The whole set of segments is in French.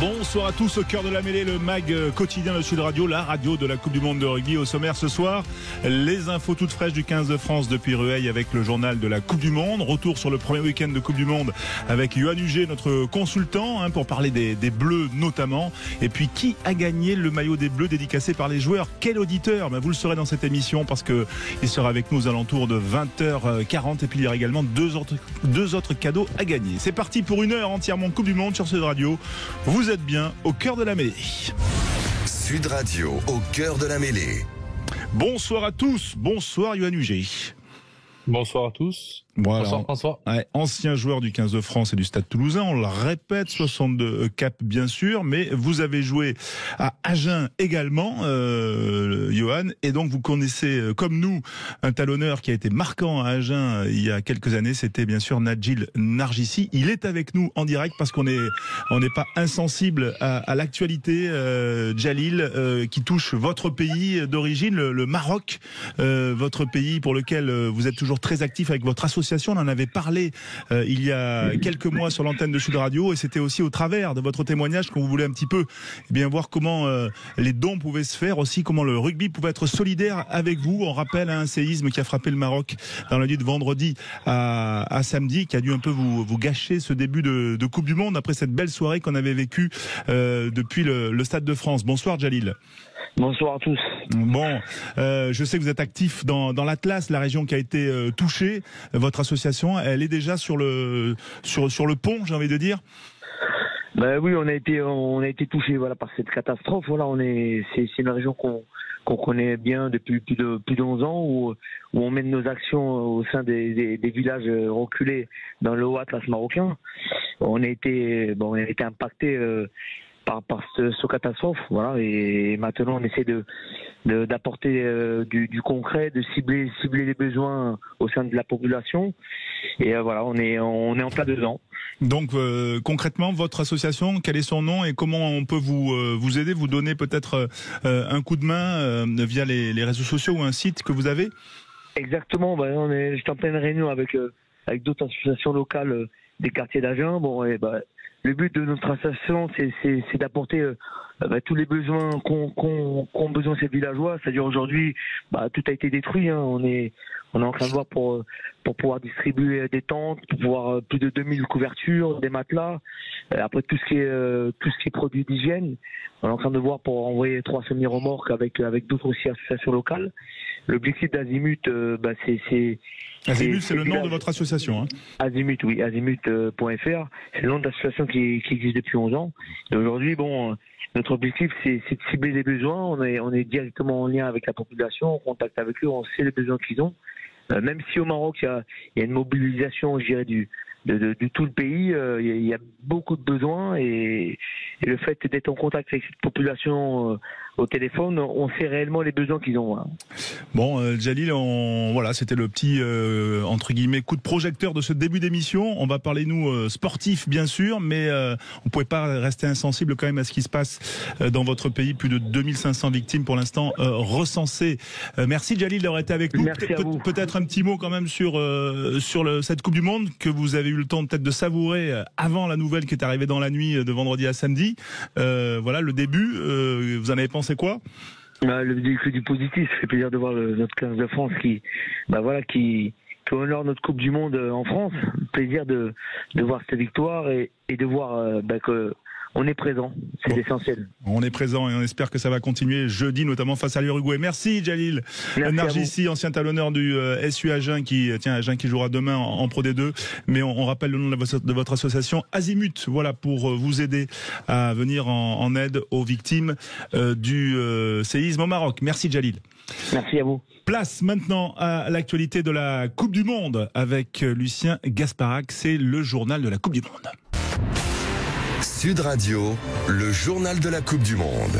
Bonsoir à tous, au cœur de la mêlée, le mag quotidien de Sud Radio, la radio de la Coupe du Monde de rugby. Au sommaire ce soir, les infos toutes fraîches du 15 de France depuis Rueil avec le journal de la Coupe du Monde. Retour sur le premier week-end de Coupe du Monde avec Yohann Huget, notre consultant, pour parler des Bleus notamment. Et puis qui a gagné le maillot des Bleus dédicacé par les joueurs? Quel auditeur? Vous le saurez dans cette émission parce qu'il sera avec nous aux alentours de 20h40. Et puis il y aura également deux autres cadeaux à gagner. C'est parti pour une heure entièrement Coupe du Monde sur Sud Radio. Vous êtes bien au cœur de la mêlée. Sud Radio, au cœur de la mêlée. Bonsoir à tous. Bonsoir Yohann Huget. Bonsoir à tous. Voilà. Bonsoir François. Ancien joueur du 15 de France et du Stade Toulousain, on le répète, 62 caps bien sûr, mais vous avez joué à Agen également, Yohann, et donc vous connaissez comme nous un talonneur qui a été marquant à Agen il y a quelques années, c'était bien sûr Nadjil Nargissi. Il est avec nous en direct parce qu'on n'est pas insensible à l'actualité, Djalil, qui touche votre pays d'origine, le Maroc, votre pays pour lequel vous êtes toujours très actif avec votre association. On en avait parlé il y a quelques mois sur l'antenne de Sud Radio et c'était aussi au travers de votre témoignage qu'on voulait un petit peu voir comment les dons pouvaient se faire, aussi comment le rugby pouvait être solidaire avec vous. On rappelle un séisme qui a frappé le Maroc dans la nuit de vendredi à samedi, qui a dû un peu vous gâcher ce début de Coupe du Monde après cette belle soirée qu'on avait vécue depuis le Stade de France. Bonsoir Djalil. Bonsoir à tous. Bon, je sais que vous êtes actif dans l'Atlas, la région qui a été touchée. Votre association, elle est déjà sur le pont, j'ai envie de dire. Ben oui, on a été touché par cette catastrophe. Voilà, c'est une région qu'on connaît bien depuis plus de 11 ans où on mène nos actions au sein des villages reculés dans le Haut Atlas marocain. On a été impacté par ce catastrophe, voilà, et maintenant on essaie d'apporter du concret, de cibler les besoins au sein de la population, et voilà, on est en plein dedans. Donc concrètement, votre association, quel est son nom et comment on peut vous aider, vous donner peut-être un coup de main via les réseaux sociaux ou un site que vous avez? Exactement, j'étais en pleine réunion avec d'autres associations locales des quartiers d'Agen. Le but de notre association, c'est d'apporter tous les besoins qu'ont besoin ces villageois. C'est-à-dire aujourd'hui, tout a été détruit. On est en train de voir pour pouvoir distribuer des tentes, pour pouvoir plus de 2000 couvertures, des matelas. Après tout ce qui est produits d'hygiène, on est en train de voir pour envoyer 3 semi-remorques avec d'autres aussi associations locales. L'objectif d'Azimut, c'est Azimut, c'est le nom de votre association, hein? Azimut, oui, azimut.fr. C'est le nom de l'association qui existe depuis 11 ans. Et aujourd'hui, notre objectif, c'est de cibler les besoins. On est directement en lien avec la population, en contact avec eux, on sait les besoins qu'ils ont. Même si au Maroc, il y a une mobilisation, je dirais, de tout le pays, il y a beaucoup de besoins et le fait d'être en contact avec cette population au téléphone, on sait réellement les besoins qu'ils ont. Bon, Djalil, c'était le petit entre guillemets coup de projecteur de ce début d'émission. On va parler nous sportifs bien sûr, mais on pouvait pas rester insensible quand même à ce qui se passe dans votre pays. Plus de 2500 victimes pour l'instant recensées. Merci Djalil d'avoir été avec nous. Peut-être un petit mot quand même sur cette Coupe du Monde que vous avez eu le temps peut-être de savourer avant la nouvelle qui est arrivée dans la nuit de vendredi à samedi. Le début, vous en avez pensé quoi? Que du positif. Ça fait plaisir de voir notre 15 de France qui honore notre Coupe du Monde en France. Plaisir de voir cette victoire et de voir que on est présent, c'est l'essentiel. On est présent et on espère que ça va continuer jeudi, notamment face à l'Uruguay. Merci Djalil Nargissi, ancien talonneur du SU Agen qui jouera demain en Pro D2. Mais on rappelle le nom de votre association Azimut, pour vous aider à venir en aide aux victimes du séisme au Maroc. Merci Djalil. Merci à vous. Place maintenant à l'actualité de la Coupe du Monde avec Lucien Gasparac. C'est le journal de la Coupe du Monde. Sud Radio, le journal de la Coupe du Monde.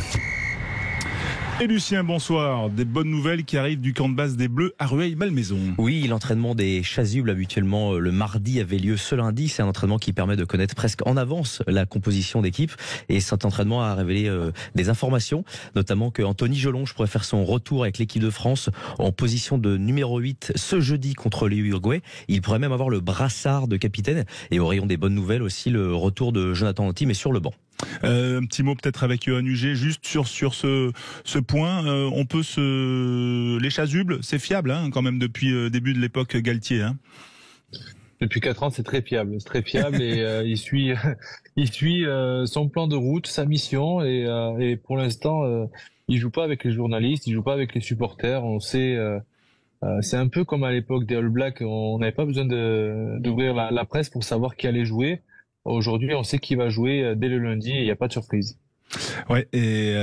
Et Lucien, bonsoir. Des bonnes nouvelles qui arrivent du camp de base des Bleus à Rueil-Malmaison. Oui, l'entraînement des chasubles habituellement le mardi avait lieu ce lundi. C'est un entraînement qui permet de connaître presque en avance la composition d'équipe. Et cet entraînement a révélé des informations, notamment que Anthony Jelonge pourrait faire son retour avec l'équipe de France en position de numéro 8 ce jeudi contre l'Uruguay. Il pourrait même avoir le brassard de capitaine. Et au rayon des bonnes nouvelles aussi, le retour de Jonathan Anti, mais sur le banc. Un petit mot peut-être avec Yohan Huget, juste sur ce point. On peut les chasubles, c'est fiable hein, quand même depuis début de l'époque Galtier. Hein. Depuis 4 ans, c'est très fiable. C'est très fiable et il suit son plan de route, sa mission et pour l'instant, il joue pas avec les journalistes, il joue pas avec les supporters. On sait, c'est un peu comme à l'époque des All Blacks, on n'avait pas besoin d'ouvrir la presse pour savoir qui allait jouer. Aujourd'hui, on sait qui va jouer dès le lundi et il n'y a pas de surprise. Ouais, et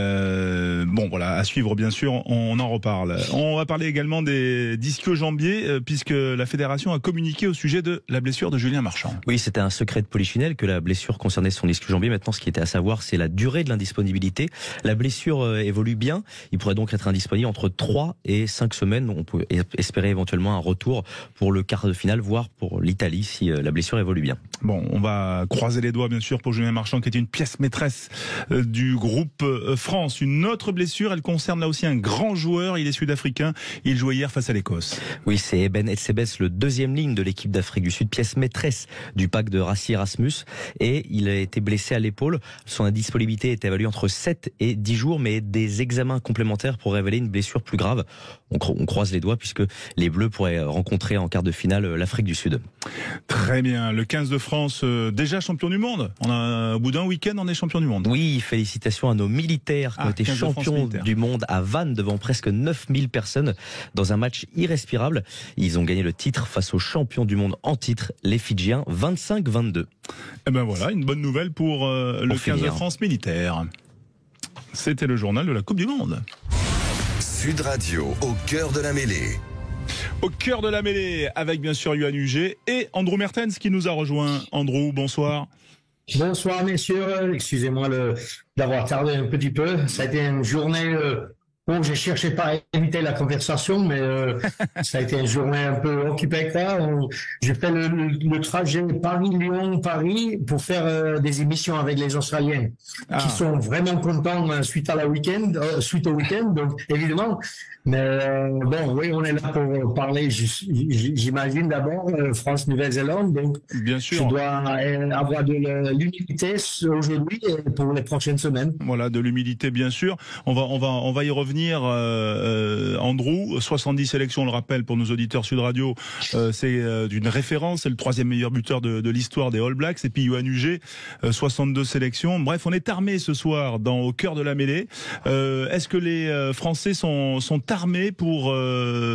bon voilà, à suivre bien sûr, on en reparle. On va parler également des ischio-jambiers puisque la fédération a communiqué au sujet de la blessure de Julien Marchand. Oui, c'était un secret de polichinelle que la blessure concernait son ischio-jambier. Maintenant, ce qui était à savoir, c'est la durée de l'indisponibilité. La blessure évolue bien. Il pourrait donc être indisponible entre 3 et 5 semaines. On peut espérer éventuellement un retour pour le quart de finale, voire pour l'Italie si la blessure évolue bien. Bon, on va croiser les doigts bien sûr pour Julien Marchand qui est une pièce maîtresse du groupe France. Une autre blessure, elle concerne là aussi un grand joueur, il est sud-africain, il jouait hier face à l'Écosse. Oui, c'est Eben Etzebeth, le deuxième ligne de l'équipe d'Afrique du Sud, pièce maîtresse du pack de Rassie Erasmus, et il a été blessé à l'épaule. Son indisponibilité est évaluée entre 7 et 10 jours, mais des examens complémentaires pour révéler une blessure plus grave. On croise les doigts puisque les Bleus pourraient rencontrer en quart de finale l'Afrique du Sud. Très bien, le 15 de France, déjà champion du monde. Au bout d'un week-end, on est champion du monde. Oui, félicitations à nos militaires qui ont été champions du monde à Vannes devant presque 9000 personnes dans un match irrespirable. Ils ont gagné le titre face aux champions du monde en titre, les Fidjiens, 25-22. Et ben voilà, une bonne nouvelle pour le 15 de France militaire. C'était le journal de la Coupe du Monde. Sud Radio, au cœur de la mêlée. Au cœur de la mêlée, avec bien sûr Yohan Huget et Andrew Mertens qui nous a rejoint. Andrew, bonsoir. Bonsoir messieurs, excusez-moi d'avoir tardé un petit peu. Ça a été une journée où j'ai cherché pas à éviter la conversation, mais ça a été une journée un peu occupée avec ça. J'ai fait le trajet Paris-Lyon-Paris pour faire des émissions avec les Australiens qui sont vraiment contents suite au week-end, donc évidemment. Mais bon, oui, on est là pour parler, j'imagine d'abord, France-Nouvelle-Zélande. Donc, bien sûr. Je dois avoir de l'humilité aujourd'hui et pour les prochaines semaines. Voilà, de l'humilité, bien sûr. On va y revenir, Andrew. 70 sélections, on le rappelle, pour nos auditeurs Sud Radio. C'est d'une référence. C'est le 3e meilleur buteur de l'histoire des All Blacks. Et puis, Yohan Huget, 62 sélections. Bref, on est armés ce soir au cœur de la mêlée. Est-ce que les Français sont armés pour,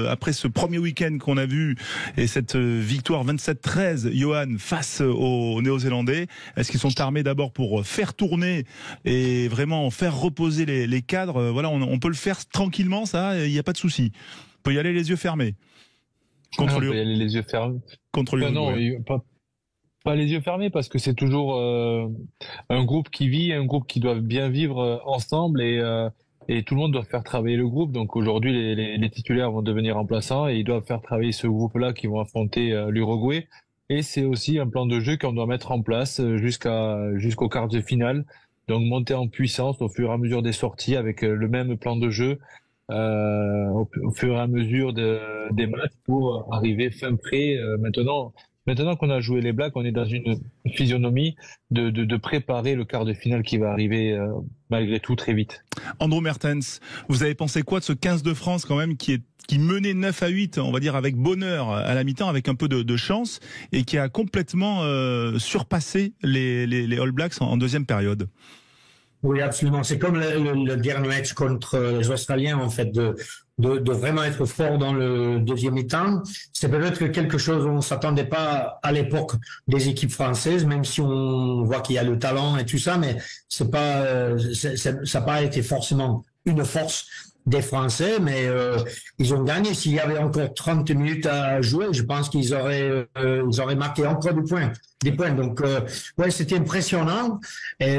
après ce premier week-end qu'on a vu et cette victoire 27-13, Yohan, face aux Néo-Zélandais, est-ce qu'ils sont armés d'abord pour faire tourner et vraiment faire reposer les cadres? Voilà, on peut le faire tranquillement, ça, il n'y a pas de souci. On peut y aller les yeux fermés. On peut y aller les yeux fermés. Contre non, pas les yeux fermés parce que c'est toujours un groupe qui vit, un groupe qui doit bien vivre ensemble et tout le monde doit faire travailler le groupe. Donc aujourd'hui, les titulaires vont devenir remplaçants et ils doivent faire travailler ce groupe-là qui vont affronter l'Uruguay. Et c'est aussi un plan de jeu qu'on doit mettre en place jusqu'au quart de finale. Donc monter en puissance au fur et à mesure des sorties avec le même plan de jeu au fur et à mesure des matchs pour arriver fin prêt. Maintenant qu'on a joué les Blacks, on est dans une physionomie de préparer le quart de finale qui va arriver malgré tout très vite. Andrew Mertens, vous avez pensé quoi de ce 15 de France quand même qui menait 9-8, on va dire avec bonheur à la mi-temps, avec un peu de chance, et qui a complètement surpassé les All Blacks en deuxième période? Oui, absolument. C'est comme le dernier match contre les Australiens, en fait, de vraiment être fort dans le deuxième mi-temps. C'est peut-être quelque chose où on s'attendait pas à l'époque des équipes françaises, même si on voit qu'il y a le talent et tout ça, mais ça n'a pas été forcément une force des Français, mais ils ont gagné. S'il y avait encore 30 minutes à jouer, je pense qu'ils auraient marqué encore des points. Donc, ouais, c'était impressionnant. Et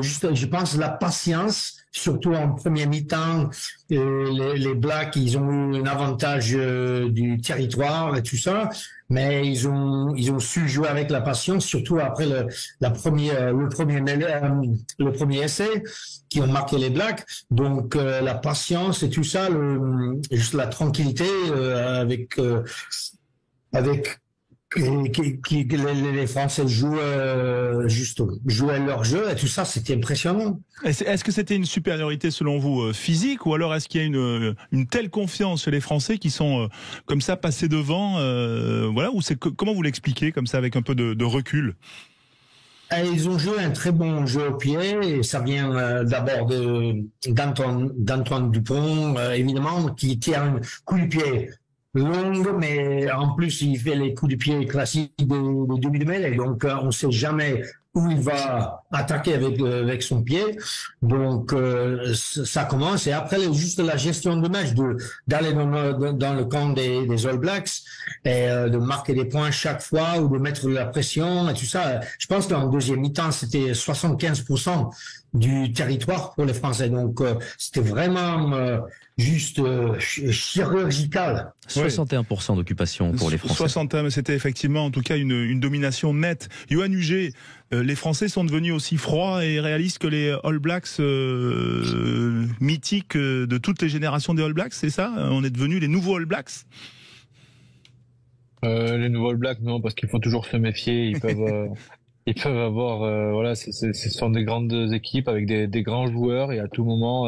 juste, je pense la patience, surtout en premier mi-temps, les Blacks, ils ont eu un avantage du territoire et tout ça, mais ils ont su jouer avec la patience, surtout après le premier essai qui ont marqué les Blacks. Donc la patience et tout ça, juste la tranquillité avec les Français jouaient leur jeu et tout ça, c'était impressionnant. Est-ce que c'était une supériorité selon vous physique, ou alors est-ce qu'il y a une telle confiance chez les Français qui sont comme ça passés devant, voilà, ou comment vous l'expliquez comme ça avec un peu de recul? Ils ont joué un très bon jeu au pied, et ça vient d'abord d'Antoine Dupont, évidemment, qui tire un coup de pied longue, mais en plus il fait les coups de pied classiques de demi de mêlée, donc on ne sait jamais où il va attaquer avec son pied. Donc ça commence, et après juste la gestion de match, d'aller dans le camp des All Blacks et de marquer des points chaque fois, ou de mettre de la pression et tout ça. Je pense qu'en deuxième mi-temps c'était 75% du territoire pour les Français, donc c'était vraiment juste chirurgical. 61% d'occupation pour les Français. 61, mais c'était effectivement en tout cas une domination nette. Yohan Huget, les Français sont devenus aussi froids et réalistes que les All Blacks mythiques de toutes les générations des All Blacks, c'est ça? On est devenus les nouveaux All Blacks? Les nouveaux All Blacks, non, parce qu'il faut toujours se méfier. Ils peuvent avoir, voilà, ce sont des grandes équipes avec des grands joueurs, et à tout moment,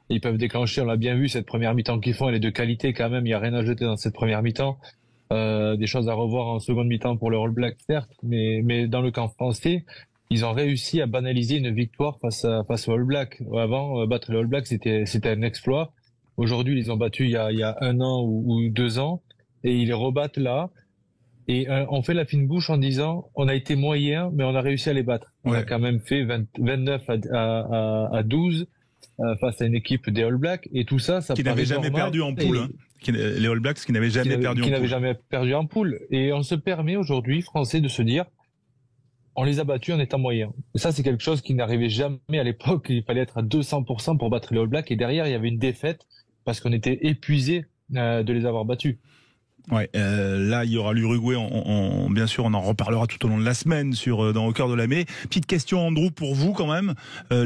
ils peuvent déclencher. On l'a bien vu, cette première mi-temps qu'ils font, elle est de qualité quand même. Il n'y a rien à jeter dans cette première mi-temps. Des choses à revoir en seconde mi-temps pour le All Black, certes, mais dans le camp français, ils ont réussi à banaliser une victoire face au All Black. Avant, battre le All Black, c'était un exploit. Aujourd'hui, ils ont battu il y a 1 an ou 2 ans, et ils les rebattent là. Et on fait la fine bouche en disant on a été moyen, mais on a réussi à les battre. On a quand même fait 29 à 12 face à une équipe des All Blacks, et tout ça qui n'avait jamais perdu en poule. Les All Blacks qui n'avaient jamais perdu en poule. Et on se permet aujourd'hui, Français, de se dire on les a battus en étant moyens. Et ça, c'est quelque chose qui n'arrivait jamais à l'époque. Il fallait être à 200% pour battre les All Blacks, et derrière il y avait une défaite parce qu'on était épuisé de les avoir battus. Ouais, là il y aura l'Uruguay, bien sûr on en reparlera tout au long de la semaine dans Au cœur de la mêlée. Petite question, Andrew, pour vous quand même,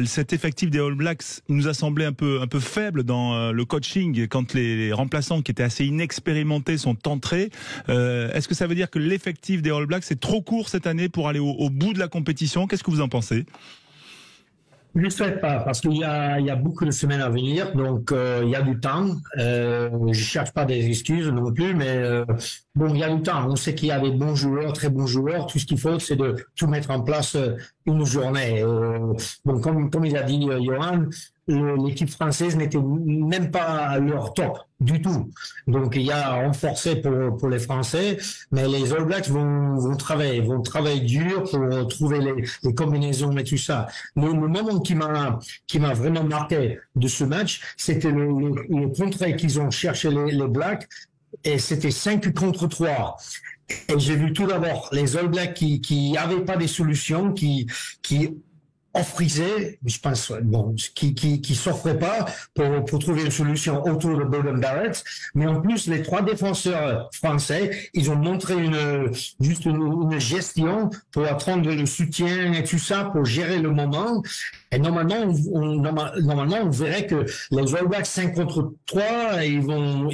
cet effectif des All Blacks nous a semblé un peu faible dans le coaching quand les remplaçants qui étaient assez inexpérimentés sont entrés. Est-ce que ça veut dire que l'effectif des All Blacks est trop court cette année pour aller au bout de la compétition? Qu'est-ce que vous en pensez? Je ne souhaite pas, parce qu'il y a beaucoup de semaines à venir, donc il y a du temps. Je cherche pas des excuses non plus, mais bon, il y a du temps. On sait qu'il y a des bons joueurs, très bons joueurs. Tout ce qu'il faut, c'est de tout mettre en place une journée. Bon, comme il a dit Yohan, l'équipe française n'était même pas à leur top du tout. Donc il y a renforcé pour les Français, mais les All Blacks vont travailler dur pour trouver les combinaisons et tout ça. Le moment qui m'a vraiment marqué de ce match, c'était le contre qu'ils ont cherché les Blacks, et c'était 5 contre 3. Et j'ai vu tout d'abord les All Blacks qui avaient pas des solutions, qui offrisaient, je pense, bon, qui s'offraient pas pour trouver une solution autour de Beauden Barrett. Mais en plus, les 3 défenseurs français, ils ont montré juste une gestion pour apprendre le soutien et tout ça, pour gérer le moment. Et normalement, on verrait que les All Blacks 5 contre 3, ils vont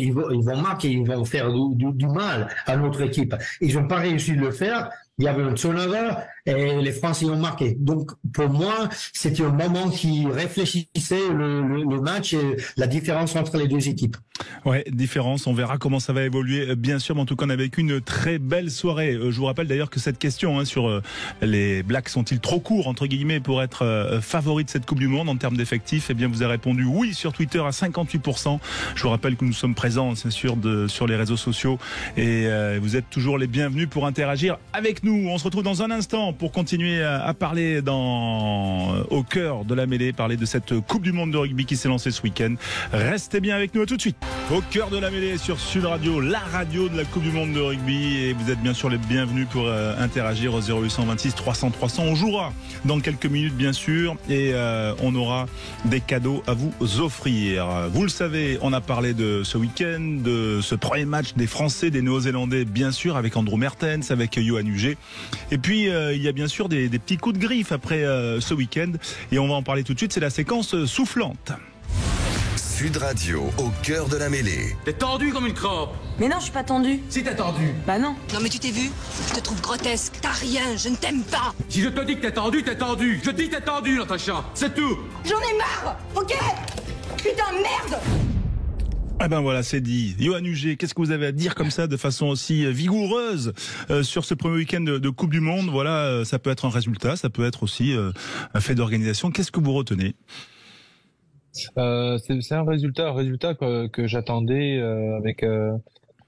marquer, ils vont faire du mal à notre équipe. Ils n'ont pas réussi de le faire. Il y avait un turnover et les Français ont marqué. Donc, pour moi, c'était un moment qui réfléchissait le match et la différence entre les deux équipes. Ouais, différence. On verra comment ça va évoluer, bien sûr. Mais en tout cas, on a vécu une très belle soirée. Je vous rappelle d'ailleurs que cette question sur les Blacks sont-ils trop courts, entre guillemets, pour être favoris de cette Coupe du Monde en termes d'effectifs, eh bien, vous avez répondu oui sur Twitter à 58%. Je vous rappelle que nous sommes présents, c'est sûr, sur les réseaux sociaux, et vous êtes toujours les bienvenus pour interagir avec nous. On se retrouve dans un instant pour continuer à parler au cœur de la mêlée, parler de cette Coupe du Monde de rugby qui s'est lancée ce week-end. Restez bien avec nous, à tout de suite. Au cœur de la mêlée sur Sud Radio, la radio de la Coupe du Monde de rugby, et vous êtes bien sûr les bienvenus pour interagir au 0826 300 300. On jouera dans quelques minutes bien sûr, et on aura des cadeaux à vous offrir. Vous le savez, on a parlé de ce week-end, de ce premier match des Français, des Néo-Zélandais bien sûr, avec Andrew Mertens, avec Yohan Huget. Et puis il y a bien sûr des petits coups de griffe après ce week-end, et on va en parler tout de suite. C'est la séquence soufflante. Sud Radio, au cœur de la mêlée. T'es tendu comme une crampe. Mais non, je suis pas tendue. Si t'es tendu. Bah non. Non mais tu t'es vu? Je te trouve grotesque. T'as rien, je ne t'aime pas. Si je te dis que t'es tendu, t'es tendu. Je dis t'es tendu, Natacha. C'est tout. J'en ai marre, ok? Putain, merde! Ah ben voilà, c'est dit. Yoann Huget, qu'est-ce que vous avez à dire comme ça, de façon aussi vigoureuse, sur ce premier week-end de Coupe du Monde? Voilà, ça peut être un résultat, ça peut être aussi un fait d'organisation. Qu'est-ce que vous retenez? C'est un résultat que j'attendais avec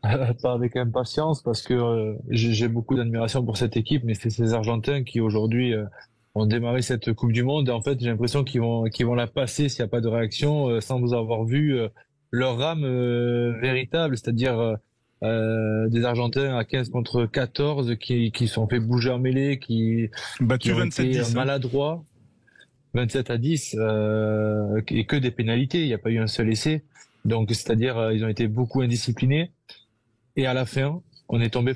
pas avec impatience, parce que j'ai beaucoup d'admiration pour cette équipe, mais c'est ces Argentins qui aujourd'hui ont démarré cette Coupe du Monde, et en fait j'ai l'impression qu'ils vont la passer s'il n'y a pas de réaction, sans vous avoir vu leur rame véritable, c'est-à-dire des Argentins à 15 contre 14 qui sont fait bouger en mêlée, qui Battu ont 27-10, été maladroits, 27-10, et que des pénalités, il n'y a pas eu un seul essai, donc c'est-à-dire ils ont été beaucoup indisciplinés, et à la fin on est tombé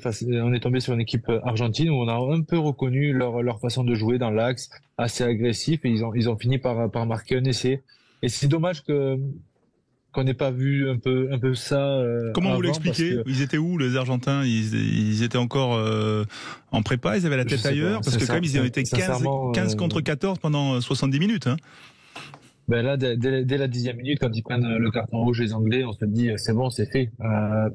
sur une équipe argentine où on a un peu reconnu leur façon de jouer dans l'axe, assez agressif, et ils ont fini par marquer un essai, et c'est dommage qu'on n'ait pas vu un peu ça. Comment vous avant, l'expliquez? Ils étaient où, les Argentins? Ils étaient encore en prépa, ils avaient la tête ailleurs, parce que quand même ils ont été 15 contre 14 pendant 70 minutes. Hein. Ben là, dès la 10e minute, quand ils prennent le carton rouge, les Anglais, on se dit c'est bon, c'est fait.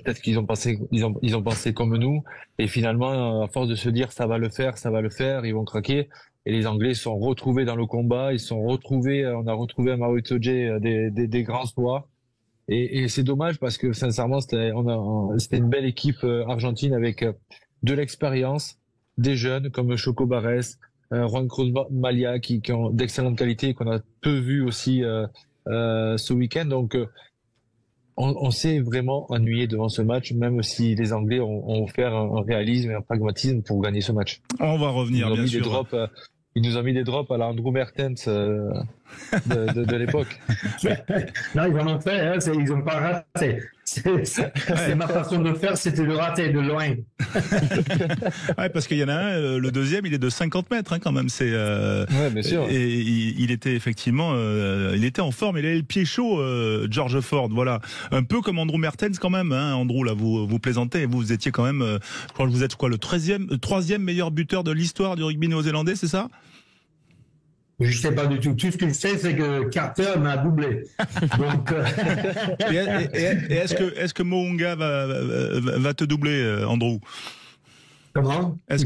Peut-être qu'ils ont pensé comme nous, et finalement, à force de se dire ça va le faire, ils vont craquer. Et les Anglais se sont retrouvés dans le combat, on a retrouvé à Mario Itoje des grands soirs. Et c'est dommage, parce que sincèrement c'était une belle équipe argentine, avec de l'expérience, des jeunes comme Choco Barres, Juan Cruz Malia, qui ont d'excellentes qualités, qu'on a peu vu aussi ce week-end. Donc on s'est vraiment ennuyé devant ce match, même si les Anglais ont offert un réalisme et un pragmatisme pour gagner ce match. On va revenir, bien sûr. Ils nous ont mis des drops à la Andrew Mertens de l'époque. Non, ils en ont fait, hein, ils n'ont pas raté. C'est ma façon de faire, c'était de rater de loin. Ouais, parce qu'il y en a un, le deuxième, il est de 50 mètres, hein, quand même. Ouais, bien sûr. Et il était effectivement, il était en forme. Il avait le pied chaud, George Ford. Voilà, un peu comme Andrew Mertens quand même. Hein, Andrew, là, vous plaisantez. Vous étiez quand même, je crois que vous êtes le troisième meilleur buteur de l'histoire du rugby néo-zélandais, c'est ça? Je sais pas du tout. Tout ce que je sais, c'est que Carter m'a doublé. Donc, et est-ce que Mo'unga va te doubler, Andrew? Comment? Est-ce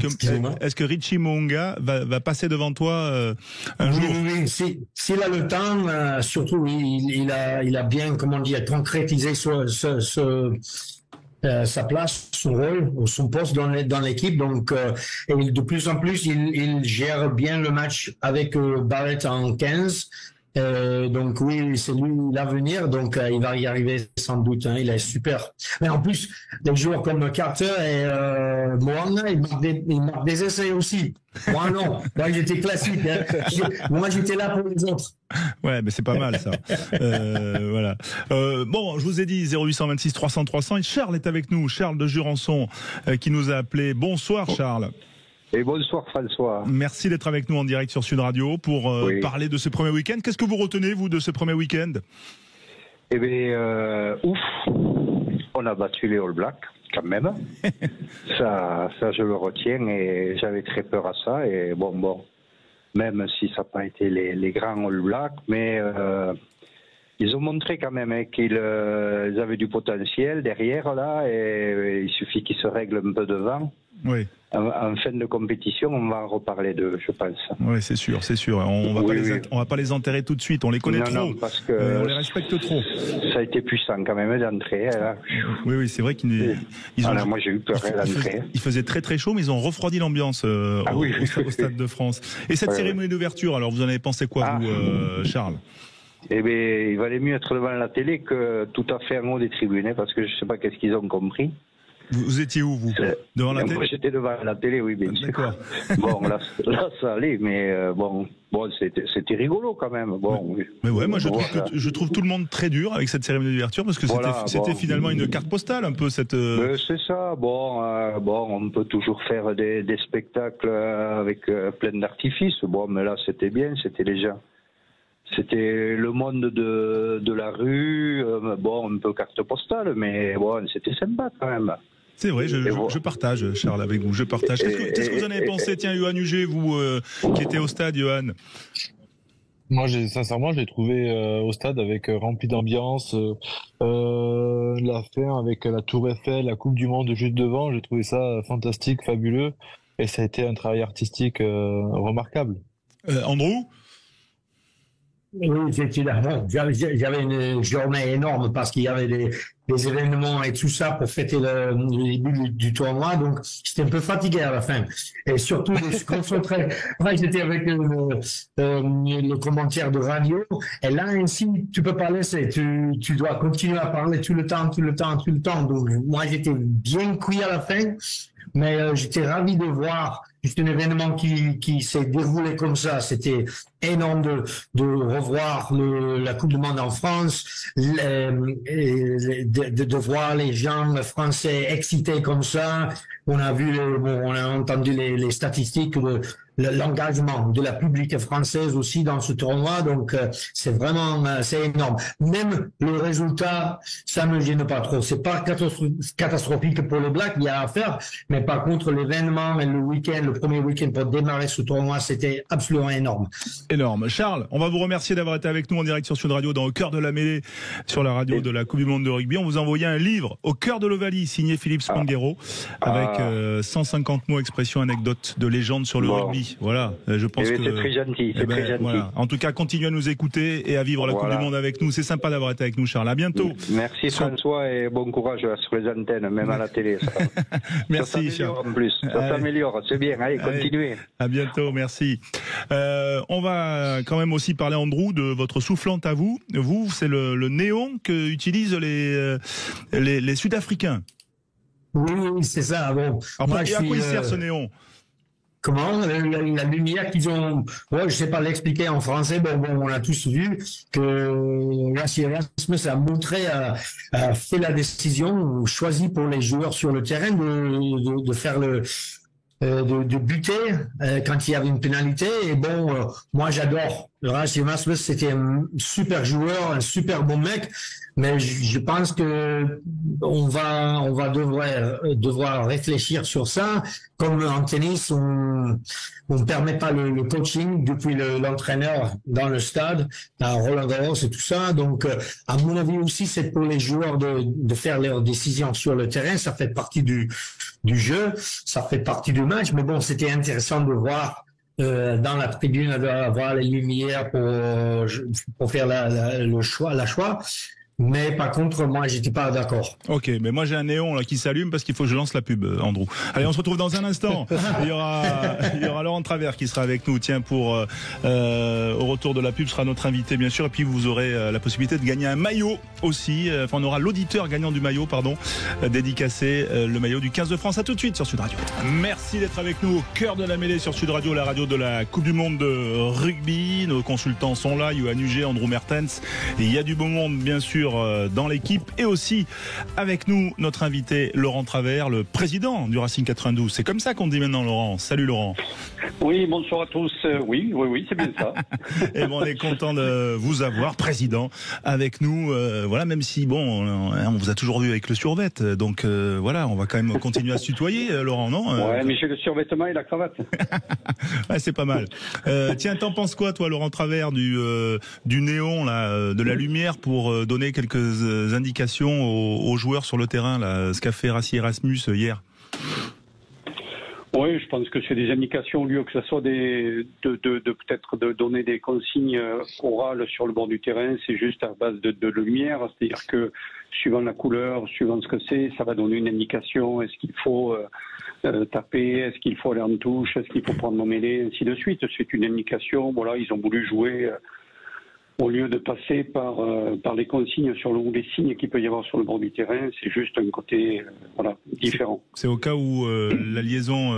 que Richie Mo'unga va passer devant toi un jour? Oui, s'il a le temps, surtout il a bien, comment dire, concrétisé sa place, son rôle, son poste dans l'équipe. Donc, et de plus en plus, il gère bien le match avec Barrett en 15. Donc oui, c'est lui l'avenir. Donc il va y arriver sans doute. Hein, il est super. Mais en plus, des joueurs comme Carter et Moana, ils marquent des essais aussi. Moi non. Moi j'étais classique. Hein. Moi j'étais là pour les autres. Ouais, mais c'est pas mal ça. Voilà. Bon, je vous ai dit 0826 300 300. Et Charles est avec nous. Charles de Jurançon qui nous a appelé. Bonsoir Charles. Et bonsoir François. Merci d'être avec nous en direct sur Sud Radio pour parler de ce premier week-end. Qu'est-ce que vous retenez, vous, de ce premier week-end? Eh bien, ouf, on a battu les All Blacks, quand même. ça, je le retiens, et j'avais très peur à ça. Et bon, même si ça n'a pas été les grands All Blacks, mais ils ont montré quand même qu'ils avaient du potentiel derrière, là, et il suffit qu'ils se règlent un peu devant. Oui. En fin de compétition, on va en reparler d'eux, je pense. Oui, c'est sûr. On va pas les enterrer tout de suite. On les connaît trop. Non, parce que on les respecte trop. Ça a été puissant quand même d'entrée. Oui, c'est vrai qu'ils ont. Moi, j'ai eu peur d'entrée. Il faisait très très chaud, mais ils ont refroidi l'ambiance au Stade de France. Et cette cérémonie d'ouverture, alors vous en avez pensé quoi, vous, Charles? Eh bien, il valait mieux être devant la télé que tout à fait en haut des tribunes, parce que je ne sais pas qu'est-ce qu'ils ont compris. Vous étiez où, vous? Devant la télé? Moi, j'étais devant la télé, oui, bien sûr. D'accord. Bon, là, ça allait, mais bon, c'était rigolo quand même. Bon, mais ouais, moi, je trouve tout le monde très dur avec cette cérémonie d'ouverture, parce que c'était finalement une carte postale, un peu, cette... C'est ça, bon, on peut toujours faire des spectacles avec plein d'artifices. Bon, mais là, c'était bien, c'était déjà... C'était le monde de la rue, bon, un peu carte postale, mais bon, c'était sympa quand même. C'est vrai, je partage, Charles, avec vous, je partage. Qu'est-ce que vous en avez pensé? Tiens, Johan Huget, vous qui étiez au stade, Johan. Moi, sincèrement, je l'ai trouvé au stade avec rempli d'ambiance. La fin avec la Tour Eiffel, la Coupe du Monde juste devant, j'ai trouvé ça fantastique, fabuleux. Et ça a été un travail artistique remarquable. Andrew? Oui, effectivement. J'avais une journée énorme parce qu'il y avait des événements et tout ça pour fêter le début du tournoi. Donc, j'étais un peu fatigué à la fin. Et surtout, je me concentrais. Ouais, j'étais avec le commentaire de radio. Et là, ainsi, tu peux pas laisser. Tu dois continuer à parler tout le temps. Donc, moi, j'étais bien cuit à la fin. Mais j'étais ravi de voir juste un événement qui s'est déroulé comme ça. C'était énorme de revoir la Coupe du Monde en France, de voir les gens français excités comme ça. On a vu, on a entendu les statistiques de l'engagement de la public française aussi dans ce tournoi. Donc, c'est vraiment, c'est énorme. Même le résultat, ça me gêne pas trop. C'est pas catastrophique pour les Blacks, il y a à faire. Mais par contre, l'événement et le premier week-end pour démarrer ce tournoi, c'était absolument énorme. Énorme. Charles, on va vous remercier d'avoir été avec nous en direct sur Sud Radio dans Au cœur de la mêlée, sur la radio de la Coupe du Monde de rugby. On vous a envoyé un livre, Au cœur de l'Ovalie, signé Philippe Spanghero, avec 150 mots, expressions, anecdotes de légende sur le rugby. Voilà, je pense que c'est très gentil. C'est très gentil. Voilà. En tout cas, continuez à nous écouter et à vivre la Coupe du Monde avec nous. C'est sympa d'avoir été avec nous, Charles. À bientôt. Merci François et bon courage sur les antennes, même à la télé. Ça. Merci, Charles. En plus, ça s'améliore. C'est bien. Allez, continuez. À bientôt. Merci. On va quand même aussi parler, Andrew, de votre soufflante à vous. Vous, c'est le néon que utilisent les Sud-Africains. Oui, c'est ça. Bon. Alors, à quoi il sert ce néon? Comment la lumière qu'ils ont, je sais pas l'expliquer en français. Bon, on a tous vu que Rassie Erasmus a montré, a fait la décision, choisi pour les joueurs sur le terrain de faire de buter quand il y avait une pénalité. Et bon, moi j'adore Rassie Erasmus, c'était un super joueur, un super bon mec. Mais je pense que on va devoir réfléchir sur ça. Comme en tennis, on permet pas le coaching depuis l'entraîneur dans le stade, à Roland Garros et tout ça. Donc, à mon avis aussi, c'est pour les joueurs de faire leurs décisions sur le terrain. Ça fait partie du jeu, ça fait partie du match. Mais bon, c'était intéressant de voir dans la tribune, d'avoir les lumières pour faire la choix. Mais par contre, moi, j'étais pas d'accord. Ok, mais moi j'ai un néon là qui s'allume parce qu'il faut que je lance la pub, Andrew. Allez, on se retrouve dans un instant. Il y aura Laurent Travers qui sera avec nous. Tiens, pour au retour de la pub sera notre invité bien sûr. Et puis vous aurez la possibilité de gagner un maillot aussi. Enfin, on aura l'auditeur gagnant du maillot, dédicacé, le maillot du 15 de France. À tout de suite sur Sud Radio. Merci d'être avec nous au cœur de la mêlée sur Sud Radio, la radio de la Coupe du Monde de rugby. Nos consultants sont là, Johan Huget, Andrew Mertens. Et il y a du beau monde bien sûr dans l'équipe, et aussi avec nous notre invité Laurent Travers, le président du Racing 92. C'est comme ça qu'on dit maintenant, Laurent. Salut Laurent. Oui, bonsoir à tous. Oui, c'est bien ça. Et bon, on est content de vous avoir, président, avec nous. Voilà, même si on vous a toujours vu avec le survêt, donc voilà, on va quand même continuer à se tutoyer, Laurent, non? Ouais, mais j'ai le survêtement et la cravate. Ouais, c'est pas mal. Tiens, t'en penses quoi, toi, Laurent Travers, du néon, là, de la lumière pour donner quelques indications aux joueurs sur le terrain, là, ce qu'a fait Rassie Erasmus hier? Oui, je pense que c'est des indications, au lieu que ce soit peut-être de donner des consignes orales sur le bord du terrain, c'est juste à base de lumière, c'est-à-dire que suivant la couleur, suivant ce que c'est, ça va donner une indication. Est-ce qu'il faut taper, est-ce qu'il faut aller en touche, est-ce qu'il faut prendre en mêlée, ainsi de suite. C'est une indication. Voilà, ils ont voulu jouer au lieu de passer par les consignes ou les signes qu'il peut y avoir sur le bord du terrain. C'est juste un côté différent. C'est au cas où la liaison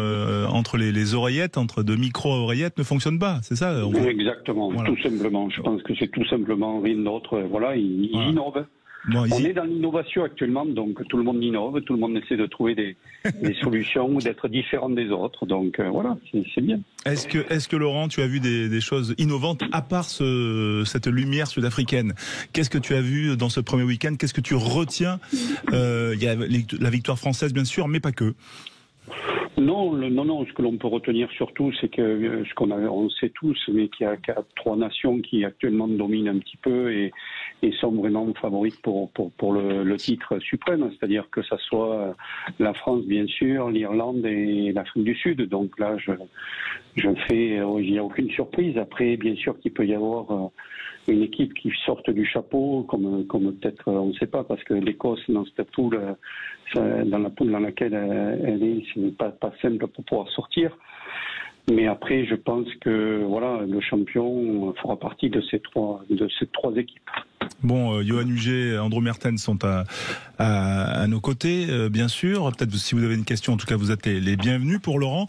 entre les oreillettes, entre deux micro-oreillettes ne fonctionne pas, c'est ça? Exactement, voilà. Tout simplement. Je pense que c'est tout simplement rien d'autre. Voilà, ils innovent. Bon, on est dans l'innovation actuellement, donc tout le monde innove, tout le monde essaie de trouver des solutions ou d'être différent des autres. Donc voilà, c'est bien. Est-ce que Laurent, tu as vu des choses innovantes à part cette lumière sud-africaine? Qu'est-ce que tu as vu dans ce premier week-end? Qu'est-ce que tu retiens? Il y a la victoire française, bien sûr, mais pas que. Non. Ce que l'on peut retenir surtout, c'est que on sait tous, mais qu'il y a 3 nations qui actuellement dominent un petit peu et sont vraiment favorites pour le titre suprême. C'est-à-dire que ça soit la France, bien sûr, l'Irlande et l'Afrique du Sud. Donc là, il n'y a aucune surprise. Après, bien sûr qu'il peut y avoir une équipe qui sorte du chapeau, comme peut-être, on ne sait pas, parce que l'Écosse, dans cette poule, dans la poule dans laquelle elle est, c'est pas simple pour pouvoir sortir. Mais après, je pense que voilà, le champion fera partie de ces trois équipes. Bon, Johan Huget, Andrew Mertens sont à nos côtés, bien sûr. Peut-être si vous avez une question, en tout cas, vous êtes les bienvenus pour Laurent.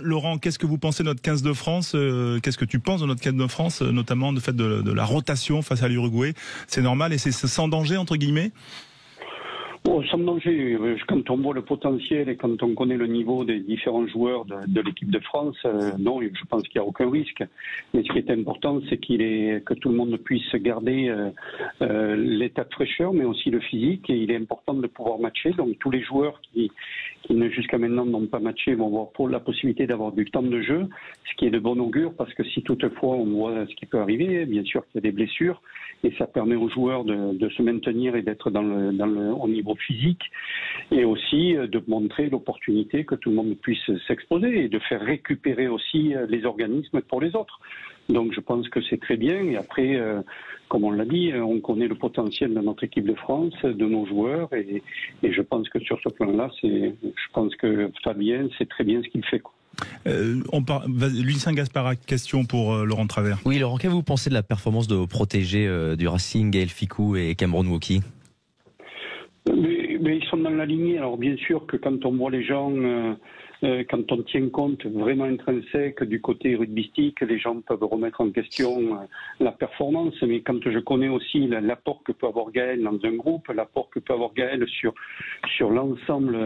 Laurent, qu'est-ce que vous pensez de notre 15 de France? Qu'est-ce que tu penses de notre 15 de France, notamment du fait de la rotation face à l'Uruguay? C'est normal et c'est sans danger, entre guillemets? Bon, sans danger, quand on voit le potentiel et quand on connaît le niveau des différents joueurs de l'équipe de France, non, je pense qu'il n'y a aucun risque. Mais ce qui est important, c'est que tout le monde puisse garder l'état de fraîcheur, mais aussi le physique. Et il est important de pouvoir matcher. Donc tous les joueurs qui jusqu'à maintenant n'ont pas matché vont avoir pour la possibilité d'avoir du temps de jeu, ce qui est de bon augure, parce que si toutefois on voit ce qui peut arriver, bien sûr qu'il y a des blessures, et ça permet aux joueurs de se maintenir et d'être au niveau physique, et aussi de montrer l'opportunité que tout le monde puisse s'exposer et de faire récupérer aussi les organismes pour les autres. Donc je pense que c'est très bien. Et après, comme on l'a dit, on connaît le potentiel de notre équipe de France, de nos joueurs, et je pense que sur ce plan-là, je pense que Fabien sait très bien ce qu'il fait, quoi. Lucien Gasparak, question pour Laurent Travers. Oui, Laurent, qu'avez-vous pensé de la performance de vos protégés du Racing, Gaël Fickou et Cameron Woki? Mais ils sont dans la lignée. Alors bien sûr que quand on voit les gens, quand on tient compte vraiment intrinsèque du côté rugbystique, les gens peuvent remettre en question la performance. Mais quand je connais aussi l'apport que peut avoir Gaël dans un groupe, l'apport que peut avoir Gaël sur l'ensemble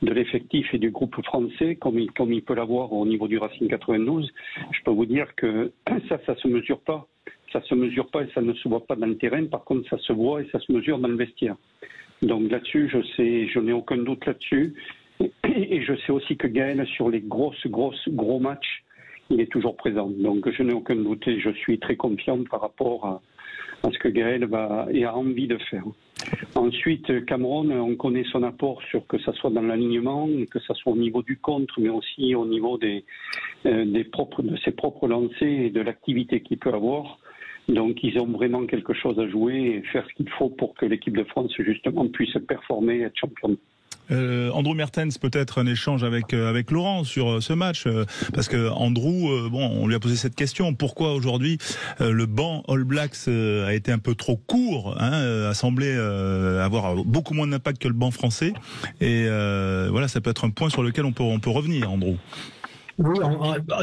de l'effectif et du groupe français, comme il peut l'avoir au niveau du Racing 92, je peux vous dire que ça se mesure pas. Ça se mesure pas et ça ne se voit pas dans le terrain. Par contre, ça se voit et ça se mesure dans le vestiaire. Donc là-dessus, je n'ai aucun doute là-dessus. Et je sais aussi que Gaël, sur les gros matchs, il est toujours présent. Donc je n'ai aucun doute et je suis très confiant par rapport à ce que Gaël a envie de faire. Ensuite, Cameron, on connaît son apport que ça soit dans l'alignement, que ça soit au niveau du contre, mais aussi au niveau de ses propres lancers et de l'activité qu'il peut avoir. Donc ils ont vraiment quelque chose à jouer et faire ce qu'il faut pour que l'équipe de France justement puisse performer et être championne. Andrew Mertens, peut-être un échange avec Laurent sur ce match, parce que Andrew, on lui a posé cette question: pourquoi aujourd'hui le banc All Blacks a été un peu trop court, a semblé avoir beaucoup moins d'impact que le banc français, et voilà, ça peut être un point sur lequel on peut revenir, Andrew. Oui,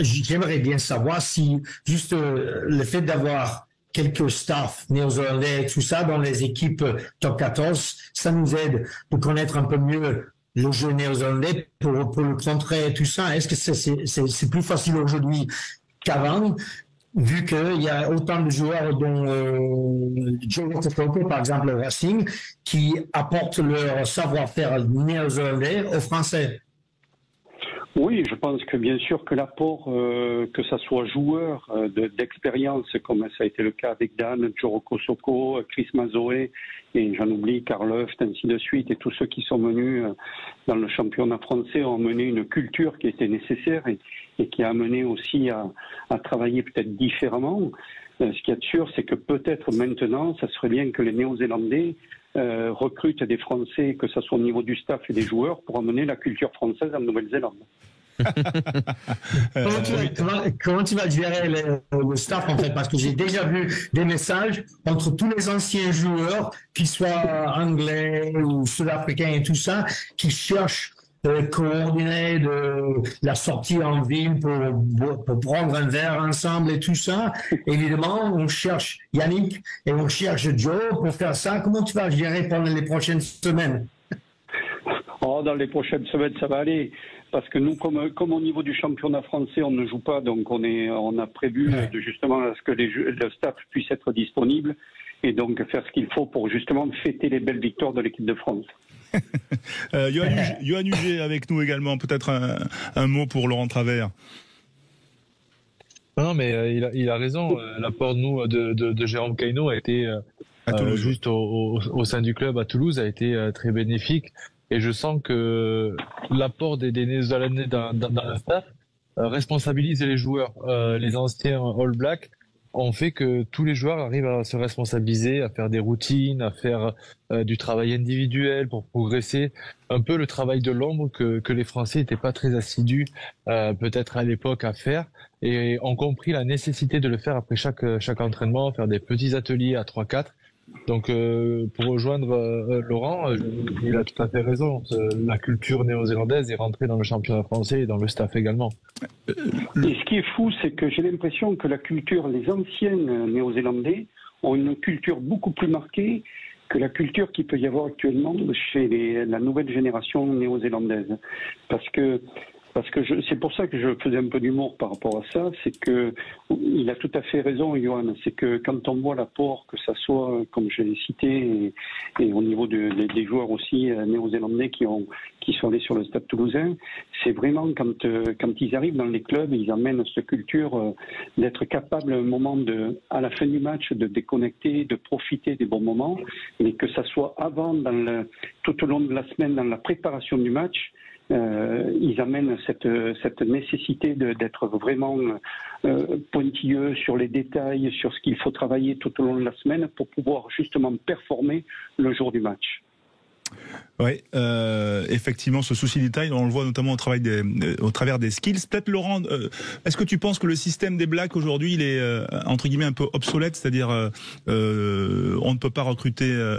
j'aimerais bien savoir si juste le fait d'avoir quelques staffs néo-zélandais, tout ça, dans les équipes top 14, ça nous aide de connaître un peu mieux le jeu néo-zélandais pour le contrer, tout ça. Est-ce que c'est plus facile aujourd'hui qu'avant, vu qu'il y a autant de joueurs dont Joe Toko, par exemple, le Racing, qui apportent leur savoir-faire néo-zélandais aux Français? Oui, je pense que bien sûr que l'apport, que ça soit joueur d'expérience, comme ça a été le cas avec Dan, Joroko Soko, Chris Mazoé, et j'en oublie, Karl Luft, ainsi de suite, et tous ceux qui sont venus dans le championnat français ont amené une culture qui était nécessaire et qui a amené aussi à travailler peut-être différemment. Ce qui est sûr, c'est que peut-être maintenant, ça serait bien que les Néo-Zélandais recrutent des Français, que ce soit au niveau du staff et des joueurs, pour amener la culture française en Nouvelle-Zélande. Comment tu vas gérer le staff, en fait? Parce que j'ai déjà vu des messages entre tous les anciens joueurs, qu'ils soient anglais ou sud-africains et tout ça, qui cherchent coordonner la sortie en ville pour prendre un verre ensemble et tout ça. Évidemment, on cherche Yannick et on cherche Joe pour faire ça. Comment tu vas gérer pendant les prochaines semaines? Dans les prochaines semaines, ça va aller. Parce que nous, comme au niveau du championnat français, on ne joue pas, donc on a prévu justement à ce que le staff puisse être disponible et donc faire ce qu'il faut pour justement fêter les belles victoires de l'équipe de France. Yoann Huget avec nous également, peut-être un mot pour Laurent Travers. Non, mais il a raison. L'apport de Jérôme Kaino a été juste au sein du club à Toulouse a été très bénéfique. Et je sens que l'apport des Néo-Zélandais dans le staff responsabilise les joueurs. Les anciens All Blacks ont fait que tous les joueurs arrivent à se responsabiliser, à faire des routines, à faire du travail individuel pour progresser. Un peu le travail de l'ombre que les Français n'étaient pas très assidus peut-être à l'époque à faire. Et ont compris la nécessité de le faire après chaque entraînement, faire des petits ateliers à 3-4. Donc, pour rejoindre Laurent, il a tout à fait raison. La culture néo-zélandaise est rentrée dans le championnat français et dans le staff également. Et ce qui est fou, c'est que j'ai l'impression que les anciens néo-zélandais ont une culture beaucoup plus marquée que la culture qu'il peut y avoir actuellement chez la nouvelle génération néo-zélandaise. Parce que c'est pour ça que je faisais un peu d'humour par rapport à ça, c'est que il a tout à fait raison, Yoann. C'est que quand on voit l'apport, que ça soit, comme je l'ai cité, et au niveau des joueurs aussi néo-zélandais qui sont allés sur le Stade Toulousain, c'est vraiment quand ils arrivent dans les clubs, ils amènent cette culture d'être capable à un moment à la fin du match de déconnecter, de profiter des bons moments, mais que ça soit avant, tout au long de la semaine, dans la préparation du match. Ils amènent cette nécessité d'être vraiment pointilleux sur les détails, sur ce qu'il faut travailler tout au long de la semaine pour pouvoir justement performer le jour du match. Oui, effectivement, ce souci du détail, on le voit notamment au travers des skills. Peut-être Laurent, est-ce que tu penses que le système des Blacks aujourd'hui, il est entre guillemets un peu obsolète, c'est-à-dire on ne peut pas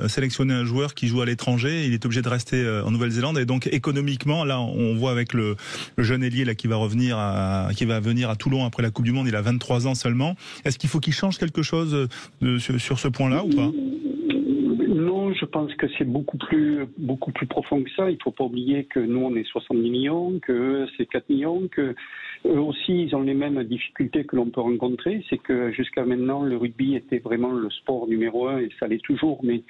sélectionner un joueur qui joue à l'étranger, il est obligé de rester en Nouvelle-Zélande et donc économiquement, là, on voit avec le jeune ailier là qui va venir à Toulon après la Coupe du Monde, il a 23 ans seulement. Est-ce qu'il faut qu'il change quelque chose sur ce point-là ou pas? Non, je pense que c'est beaucoup plus profond que ça. Il ne faut pas oublier que nous, on est 70 millions, que c'est 4 millions, que eux aussi, ils ont les mêmes difficultés que l'on peut rencontrer. C'est que jusqu'à maintenant, le rugby était vraiment le sport numéro 1 et ça l'est toujours. Mais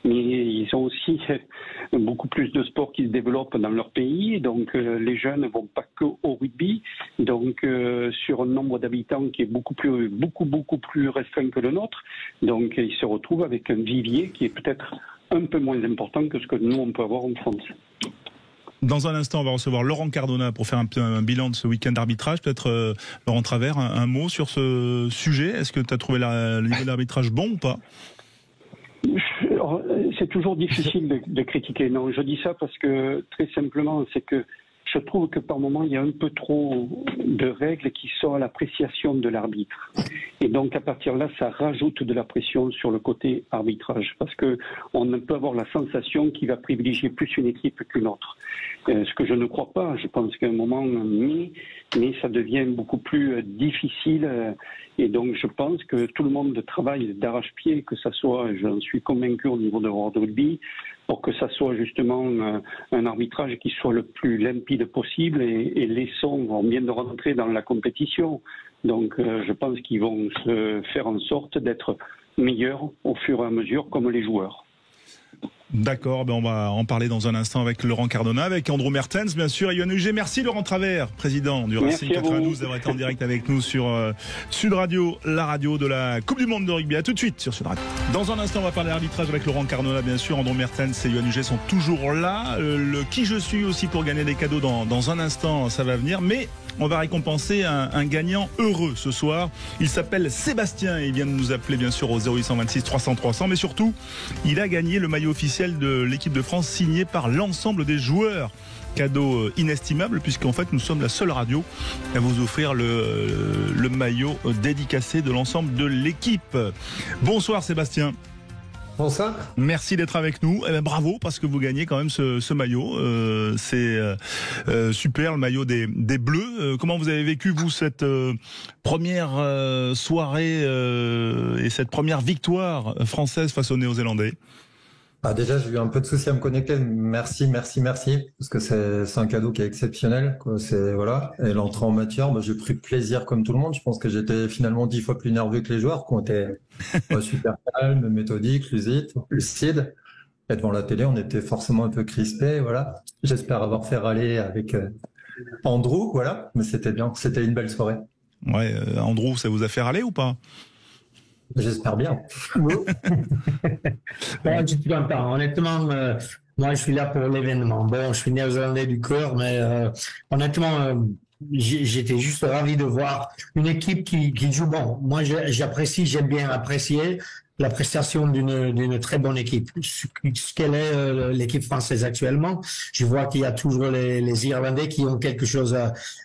ils ont aussi beaucoup plus de sports qui se développent dans leur pays. Donc, les jeunes ne vont pas que au rugby. Donc, sur un nombre d'habitants qui est beaucoup plus restreint que le nôtre. Donc, ils se retrouvent avec un vivier qui est peut-être un peu moins important que ce que nous, on peut avoir en France. Dans un instant, on va recevoir Laurent Cardona pour faire un bilan de ce week-end d'arbitrage. Peut-être, Laurent Travers, un mot sur ce sujet. Est-ce que tu as trouvé le niveau d'arbitrage bon ou pas ? C'est toujours difficile de critiquer. Non, je dis ça parce que, très simplement, c'est que je trouve que par moment, il y a un peu trop de règles qui sont à l'appréciation de l'arbitre. Et donc, à partir de là, ça rajoute de la pression sur le côté arbitrage. Parce que on peut avoir la sensation qu'il va privilégier plus une équipe qu'une autre. Ce que je ne crois pas. Je pense qu'à un moment, mais ça devient beaucoup plus difficile. Et donc, je pense que tout le monde travaille d'arrache-pied, que ça soit, j'en suis convaincu au niveau de World Rugby, pour que ça soit justement un arbitrage qui soit le plus limpide possible et les sons vont bien de rentrer dans la compétition. Donc je pense qu'ils vont se faire en sorte d'être meilleurs au fur et à mesure comme les joueurs. D'accord, on va en parler dans un instant avec Laurent Cardona, avec Andrew Mertens, bien sûr, et Yoann Huget. Merci Laurent Travers, président du Racing 92, d'avoir été en direct avec nous sur Sud Radio, la radio de la Coupe du Monde de rugby. À tout de suite sur Sud Radio. Dans un instant, on va parler d'arbitrage avec Laurent Cardona, bien sûr. Andrew Mertens et Yoann Huget sont toujours là. Le qui je suis aussi pour gagner des cadeaux dans un instant, ça va venir. Mais on va récompenser un gagnant heureux ce soir. Il s'appelle Sébastien et il vient de nous appeler, bien sûr, au 0826 300 300. Mais surtout, il a gagné le maillot officiel de l'équipe de France signé par l'ensemble des joueurs. Cadeau inestimable puisqu'en fait nous sommes la seule radio à vous offrir le maillot dédicacé de l'ensemble de l'équipe. Bonsoir Sébastien. pour ça. Merci d'être avec nous. Eh ben, bravo, parce que vous gagnez quand même ce maillot. C'est super, le maillot des Bleus. Comment vous avez vécu, vous, cette première soirée et cette première victoire française face aux Néo-Zélandais? Déjà, j'ai eu un peu de soucis à me connecter. Merci, parce que c'est un cadeau qui est exceptionnel, quoi. Voilà. Et l'entrée en matière, j'ai pris plaisir comme tout le monde. Je pense que j'étais finalement 10 fois plus nerveux que les joueurs, qui ont été super calmes, méthodiques, lucides. Et devant la télé, on était forcément un peu crispés, voilà. J'espère avoir fait râler avec Andrew, voilà. Mais c'était bien, c'était une belle soirée. Ouais, Andrew, ça vous a fait râler ou pas? J'espère bien. Honnêtement, moi, je suis là pour l'événement. Bon, je suis néo-zélandais du cœur, mais honnêtement, j'étais juste ravi de voir une équipe qui joue bon. Moi, j'aime bien apprécier la prestation d'une très bonne équipe. Ce qu'elle est l'équipe française actuellement, je vois qu'il y a toujours les Irlandais qui ont quelque chose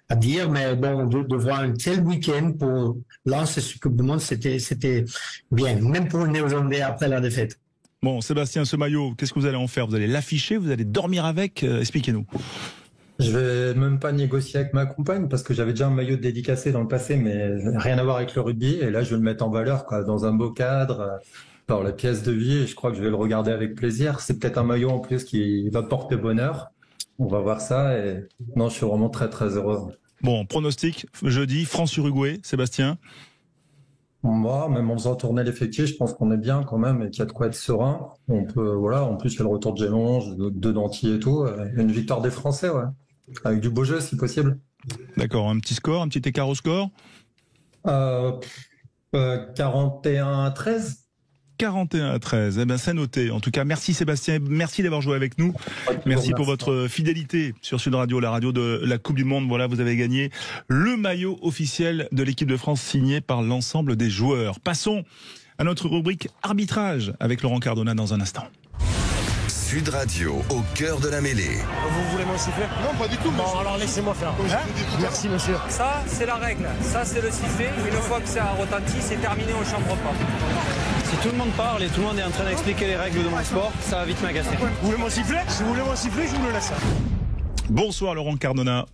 à dire, mais bon, de voir un tel week-end pour lancer ce Coupe du Monde, c'était bien, même pour les Néo-Zélandais après la défaite. Bon, Sébastien, ce maillot, qu'est-ce que vous allez en faire? Vous allez l'afficher? Vous allez dormir avec? Expliquez-nous. Je vais même pas négocier avec ma compagne parce que j'avais déjà un maillot dédicacé dans le passé, mais rien à voir avec le rugby. Et là, je vais le mettre en valeur, quoi, dans un beau cadre, par la pièce de vie. Et je crois que je vais le regarder avec plaisir. C'est peut-être un maillot en plus qui va porter bonheur. On va voir ça. Et non, je suis vraiment très, très heureux. Bon, pronostic, jeudi, France-Uruguay, Sébastien? Moi, même en faisant tourner l'effectif, je pense qu'on est bien quand même et qu'il y a de quoi être serein. On peut, voilà, en plus, il y a le retour de Gélange, de Danty et tout. Une victoire des Français, ouais. Avec du beau jeu, si possible. D'accord, un petit score, un petit écart au score? 41-13. 41-13, eh ben c'est noté. En tout cas, merci Sébastien, merci d'avoir joué avec nous. Merci pour votre fidélité sur Sud Radio, la radio de la Coupe du Monde. Voilà, vous avez gagné le maillot officiel de l'équipe de France signé par l'ensemble des joueurs. Passons à notre rubrique arbitrage avec Laurent Cardona dans un instant. Sud Radio, au cœur de la mêlée. Vous voulez m'en siffler? Non, pas du tout. Bon, alors laissez-moi faire. Merci, monsieur. Ça, c'est la règle. Ça, c'est le sifflet. Une fois que ça a retenti, c'est terminé, on ne chambre pas. Si tout le monde parle et tout le monde est en train d'expliquer les règles de mon sport, ça va vite m'agacer. Vous voulez m'en siffler? Si vous voulez m'en siffler, je vous le laisse. Bonsoir Laurent Cardona.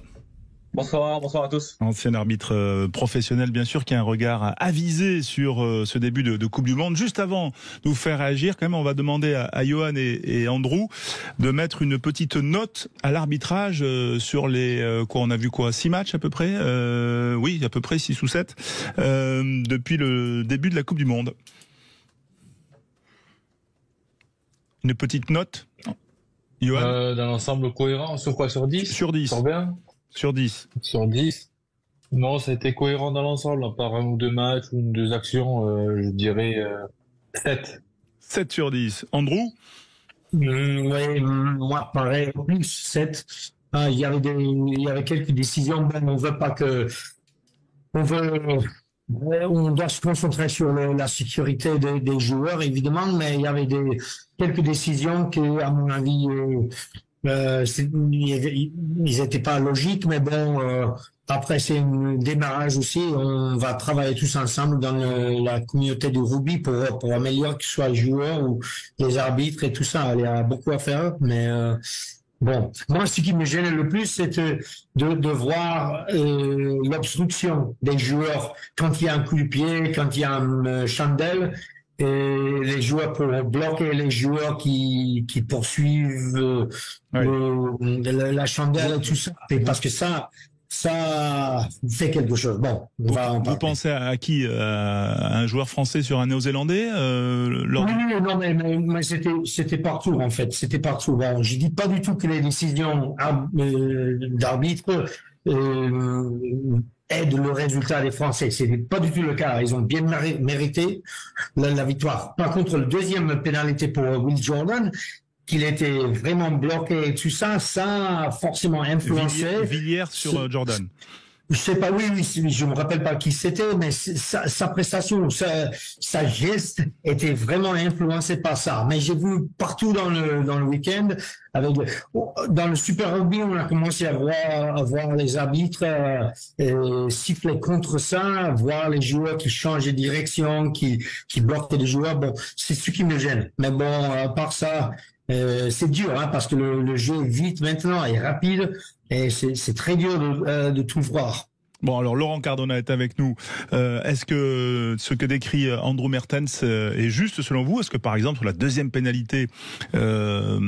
Bonsoir à tous. Ancien arbitre professionnel, bien sûr, qui a un regard avisé sur ce début de Coupe du Monde. Juste avant de vous faire réagir, quand même, on va demander à Johan et Andrew de mettre une petite note à l'arbitrage sur les, on a vu 6 matchs à peu près? Oui, à peu près 6 ou 7, depuis le début de la Coupe du Monde. Une petite note, Johan? Dans l'ensemble cohérent, sur quoi? Sur 10? Sur 10. Sur bien? Sur 10. Sur 10. Non, c'était cohérent dans l'ensemble, à part 1 ou 2 matchs ou 2 actions, je dirais 7. 7 sur 10. Andrew? Oui, moi, pareil, plus 7. Il y avait quelques décisions, on veut pas que... On doit se concentrer sur la sécurité des joueurs, évidemment, mais il y avait quelques décisions qui, à mon avis... ils n'étaient pas logiques, mais bon, après c'est un démarrage aussi. On va travailler tous ensemble dans la communauté du rugby pour améliorer que ce soit les joueurs ou les arbitres et tout ça. Il y a beaucoup à faire, mais bon, moi ce qui me gêne le plus, c'est de voir l'obstruction des joueurs quand il y a un coup de pied, quand il y a une chandelle. Et les joueurs pour bloquer les joueurs qui poursuivent la chandelle et tout ça. Et parce que ça fait quelque chose. Bon, vous pensez à qui? À un joueur français sur un néo-zélandais Non, mais c'était partout en fait. C'était partout. Bon, je dis pas du tout que les décisions d'arbitre aide le résultat des Français. C'est pas du tout le cas. Ils ont bien mérité la victoire. Par contre, le deuxième pénalité pour Will Jordan, qu'il était vraiment bloqué et tout ça, ça a forcément influencé. Villiers sur Jordan. Je sais pas, oui, je me rappelle pas qui c'était, mais sa prestation, sa geste était vraiment influencée par ça. Mais j'ai vu partout dans le week-end, dans le Super Rugby, on a commencé à voir les arbitres siffler contre ça, voir les joueurs qui changent de direction, qui bloquent les joueurs. Bon, c'est ce qui me gêne. Mais bon, à part ça, c'est dur, hein, parce que le jeu est vite maintenant et rapide. Et c'est très dur de tout voir. Bon, alors Laurent Cardona est avec nous. Est-ce que ce que décrit Andrew Mertens est juste selon vous? Est-ce que par exemple sur la deuxième pénalité, le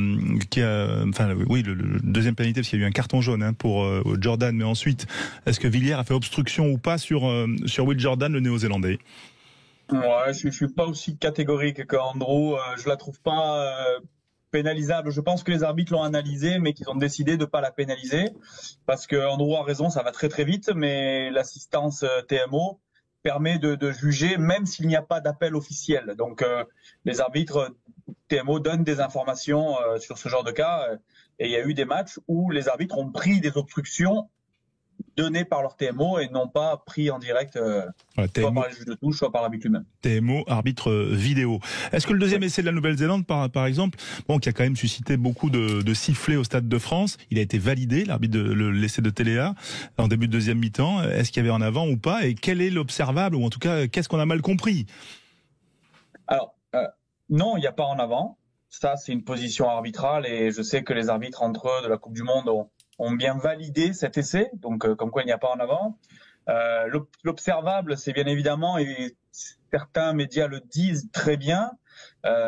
deuxième pénalité parce qu'il y a eu un carton jaune pour Jordan, mais ensuite est-ce que Villiers a fait obstruction ou pas sur Will Jordan, le Néo-Zélandais? Ouais, je suis pas aussi catégorique qu'Andrew. Je la trouve pas pénalisable. Je pense que les arbitres l'ont analysé, mais qu'ils ont décidé de pas la pénaliser parce que Andrew a raison, ça va très très vite, mais l'assistance TMO permet de juger même s'il n'y a pas d'appel officiel. Donc les arbitres TMO donnent des informations sur ce genre de cas et il y a eu des matchs où les arbitres ont pris des obstructions données par leur TMO et non pas pris en direct soit par les juges de touche, soit par l'arbitre lui-même. TMO, arbitre vidéo. Est-ce que le deuxième essai de la Nouvelle-Zélande, par exemple, qui a quand même suscité beaucoup de sifflets au Stade de France, il a été validé, l'arbitre l'essai de Téléa, en début de deuxième mi-temps. Est-ce qu'il y avait en avant ou pas? Et quel est l'observable, ou en tout cas, qu'est-ce qu'on a mal compris? Alors, non, il n'y a pas en avant. Ça, c'est une position arbitrale et je sais que les arbitres entre eux de la Coupe du Monde ont bien validé cet essai, donc comme quoi il n'y a pas en avant. L'observable, c'est bien évidemment, et certains médias le disent très bien,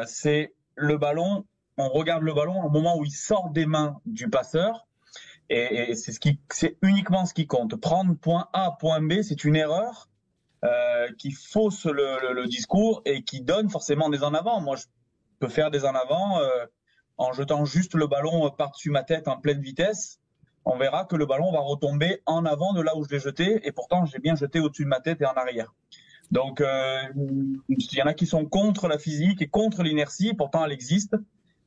c'est le ballon, on regarde le ballon au moment où il sort des mains du passeur, et c'est uniquement ce qui compte. Prendre point A, point B, c'est une erreur qui fausse le discours et qui donne forcément des en avant. Moi, je peux faire des en avant en jetant juste le ballon par-dessus ma tête en pleine vitesse. On verra que le ballon va retomber en avant de là où je l'ai jeté, et pourtant j'ai bien jeté au-dessus de ma tête et en arrière. Donc il y en a qui sont contre la physique et contre l'inertie, pourtant elle existe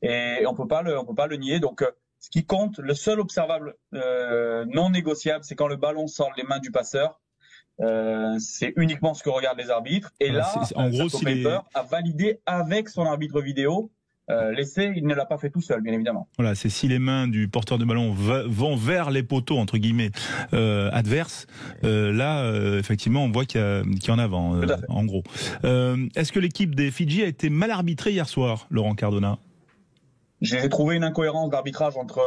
et on peut pas le nier. Donc ce qui compte, le seul observable non négociable, c'est quand le ballon sort des mains du passeur. C'est uniquement ce que regardent les arbitres. Et là, en gros, Paper a validé avec son arbitre vidéo. L'essai, il ne l'a pas fait tout seul, bien évidemment. Voilà, c'est si les mains du porteur de ballon vont vers les poteaux, entre guillemets, adverses, là, effectivement, on voit qu'il y a en avant, en gros. Est-ce que l'équipe des Fidji a été mal arbitrée hier soir, Laurent Cardona? J'ai trouvé une incohérence d'arbitrage entre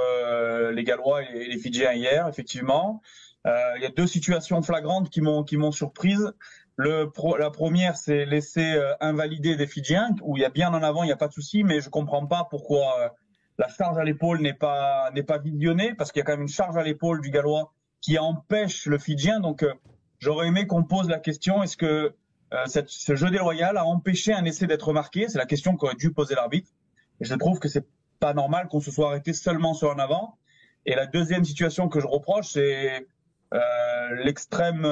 les Gallois et les Fidjiens hier, effectivement. Il y a deux situations flagrantes qui m'ont surprise. La première, c'est l'essai invalidé des Fidjiens, où il y a bien en avant, il n'y a pas de souci, mais je comprends pas pourquoi la charge à l'épaule n'est pas visionnée, parce qu'il y a quand même une charge à l'épaule du Gallois qui empêche le Fidjien. Donc j'aurais aimé qu'on pose la question, est-ce que ce jeu déloyal a empêché un essai d'être marqué? C'est la question qu'aurait dû poser l'arbitre. Et je trouve que c'est pas normal qu'on se soit arrêté seulement sur un avant. Et la deuxième situation que je reproche, c'est l'extrême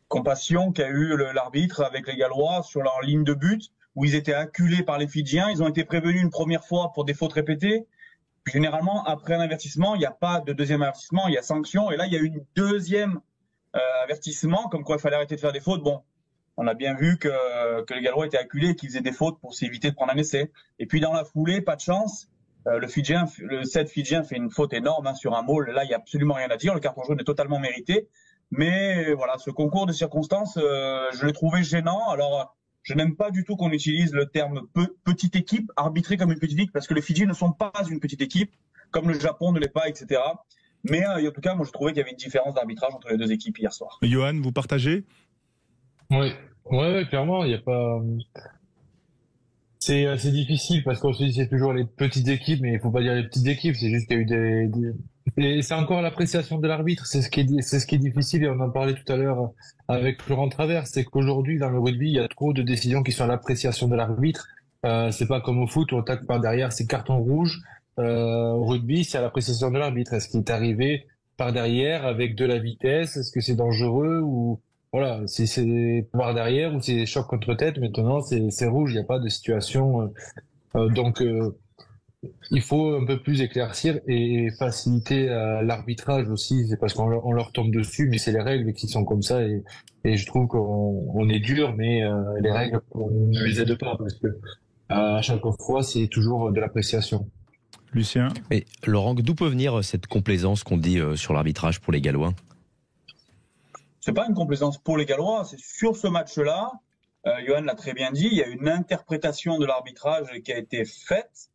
compassion qu'a eu l'arbitre avec les Gallois sur leur ligne de but, où ils étaient acculés par les Fidjiens. Ils ont été prévenus une première fois pour des fautes répétées. Puis généralement, après un avertissement, il n'y a pas de deuxième avertissement, il y a sanction. Et là, il y a eu une deuxième avertissement, comme quoi il fallait arrêter de faire des fautes. Bon, on a bien vu que les Gallois étaient acculés et qu'ils faisaient des fautes pour s'éviter de prendre un essai. Et puis dans la foulée, pas de chance. Le 7 Fidjien fait une faute énorme sur un maul. Là, il n'y a absolument rien à dire. Le carton jaune est totalement mérité. Mais voilà, ce concours de circonstances, je l'ai trouvé gênant. Alors, je n'aime pas du tout qu'on utilise le terme petite équipe, arbitrer comme une petite équipe, parce que les Fidji ne sont pas une petite équipe, comme le Japon ne l'est pas, etc. Mais en tout cas, moi, je trouvais qu'il y avait une différence d'arbitrage entre les deux équipes hier soir. Johan, vous partagez? Oui, ouais, clairement, il n'y a pas... C'est difficile parce qu'on se dit c'est toujours les petites équipes, mais il faut pas dire les petites équipes, c'est juste qu'il y a eu et c'est encore l'appréciation de l'arbitre, c'est ce qui est difficile, et on en parlait tout à l'heure avec Laurent Travers, c'est qu'aujourd'hui dans le rugby, il y a trop de décisions qui sont à l'appréciation de l'arbitre. C'est pas comme au foot où on tacle par derrière, c'est carton rouge. Au rugby, c'est à l'appréciation de l'arbitre. Est-ce qu'il est arrivé par derrière avec de la vitesse? Est-ce que c'est dangereux ou voilà, si c'est par derrière ou c'est choc contre tête, maintenant c'est rouge, il n'y a pas de situation. Donc il faut un peu plus éclaircir et faciliter l'arbitrage aussi. C'est parce qu'on leur tombe dessus, mais c'est les règles qui sont comme ça. Et je trouve qu'on est dur, mais les règles ne les aident pas parce que à chaque fois, c'est toujours de l'appréciation. Lucien. Et Laurent, d'où peut venir cette complaisance qu'on dit sur l'arbitrage pour les Gallois? C'est pas une complaisance pour les Gallois, c'est sur ce match-là. Johan l'a très bien dit, il y a une interprétation de l'arbitrage qui a été faite.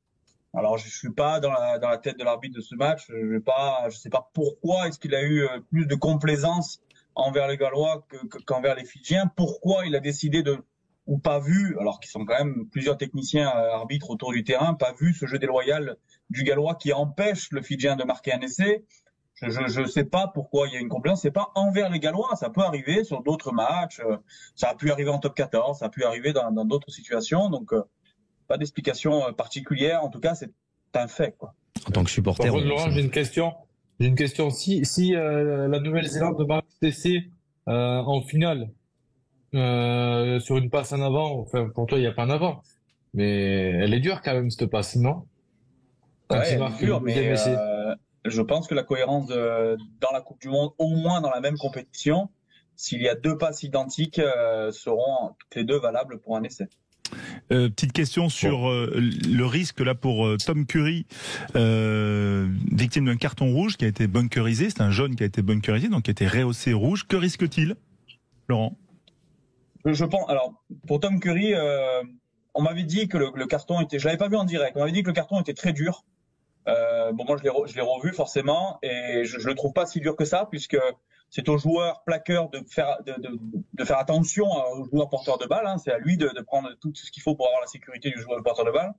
Alors, je suis pas dans la tête de l'arbitre de ce match. Je sais pas pourquoi est-ce qu'il a eu plus de complaisance envers les Gallois qu'envers les Fidjiens. Pourquoi il a décidé ou pas vu, alors qu'ils sont quand même plusieurs techniciens arbitres autour du terrain, pas vu ce jeu déloyal du Gallois qui empêche le Fidjien de marquer un essai. Je sais pas pourquoi il y a une complaisance. C'est pas envers les Gallois. Ça peut arriver sur d'autres matchs. Ça a pu arriver en top 14. Ça a pu arriver dans d'autres situations. Donc, pas d'explication particulière. En tout cas, c'est un fait, quoi. En tant que supporter. Par contre, Laurent, j'ai une question. Si la Nouvelle-Zélande marque cet essai en finale sur une passe en avant, enfin pour toi il n'y a pas en avant, mais elle est dure quand même cette passe, non? Ouais, elle est dure, mais je pense que la cohérence dans la Coupe du Monde, au moins dans la même compétition, s'il y a deux passes identiques, seront toutes les deux valables pour un essai. Petite question sur le risque là pour Tom Curry, victime d'un carton rouge qui a été bunkerisé. C'est un jaune qui a été bunkerisé, donc qui a été rehaussé rouge. Que risque-t-il, Laurent? Je pense. Alors pour Tom Curry, on m'avait dit que le carton était. Je l'avais pas vu en direct. On m'avait dit que le carton était très dur. Moi je l'ai revu forcément et je le trouve pas si dur que ça puisque c'est au joueur plaqueur de faire attention au joueur porteur de balle. Hein. C'est à lui de prendre tout ce qu'il faut pour avoir la sécurité du joueur porteur de balle.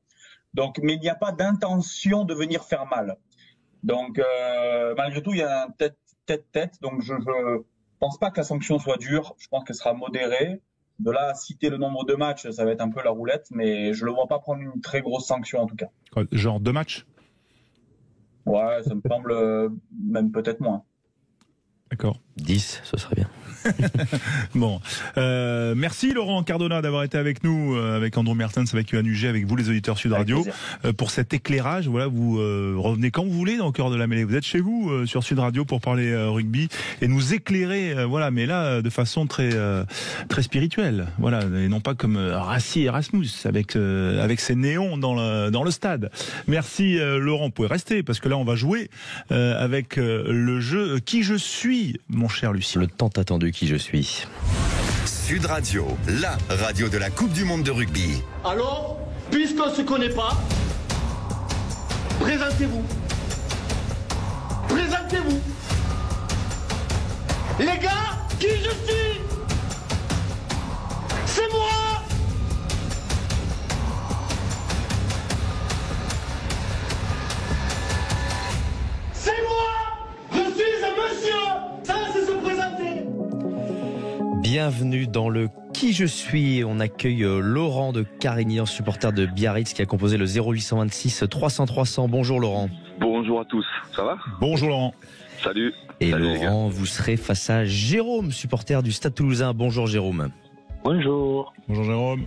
Donc, mais il n'y a pas d'intention de venir faire mal. Donc, malgré tout, il y a un tête-tête. Donc, je pense pas que la sanction soit dure. Je pense qu'elle sera modérée. De là à citer le nombre de matchs, ça va être un peu la roulette, mais je le vois pas prendre une très grosse sanction en tout cas. Genre 2 matchs? Ouais, ça me semble même peut-être moins. D'accord. 10, ce serait bien. Bon, merci Laurent Cardona d'avoir été avec nous, avec Andrew Mertens, avec Yohan Huget, avec vous les auditeurs Sud Radio, pour cet éclairage. Voilà, vous revenez quand vous voulez dans le cœur de la mêlée. Vous êtes chez vous sur Sud Radio pour parler rugby et nous éclairer. Voilà, mais là de façon très très spirituelle. Voilà, et non pas comme Rassi Erasmus avec ses néons dans le stade. Merci Laurent. Vous pouvez rester parce que là on va jouer avec le jeu Qui je suis, mon cher Lucien. Le tant attendu Qui je suis. Sud Radio, la radio de la Coupe du Monde de rugby. Alors, puisqu'on ne se connaît pas, présentez-vous. Présentez-vous. Les gars, qui je suis? C'est moi. C'est moi. Je suis un monsieur. Ça, c'est se présenter. Bienvenue dans le Qui je suis. On accueille Laurent de Carignan, supporter de Biarritz, qui a composé le 0826 300 300. Bonjour Laurent. Bonjour à tous, ça va? Bonjour Laurent. Salut. Et Salut, Laurent, vous serez face à Jérôme, supporter du Stade Toulousain. Bonjour Jérôme. Bonjour. Bonjour Jérôme.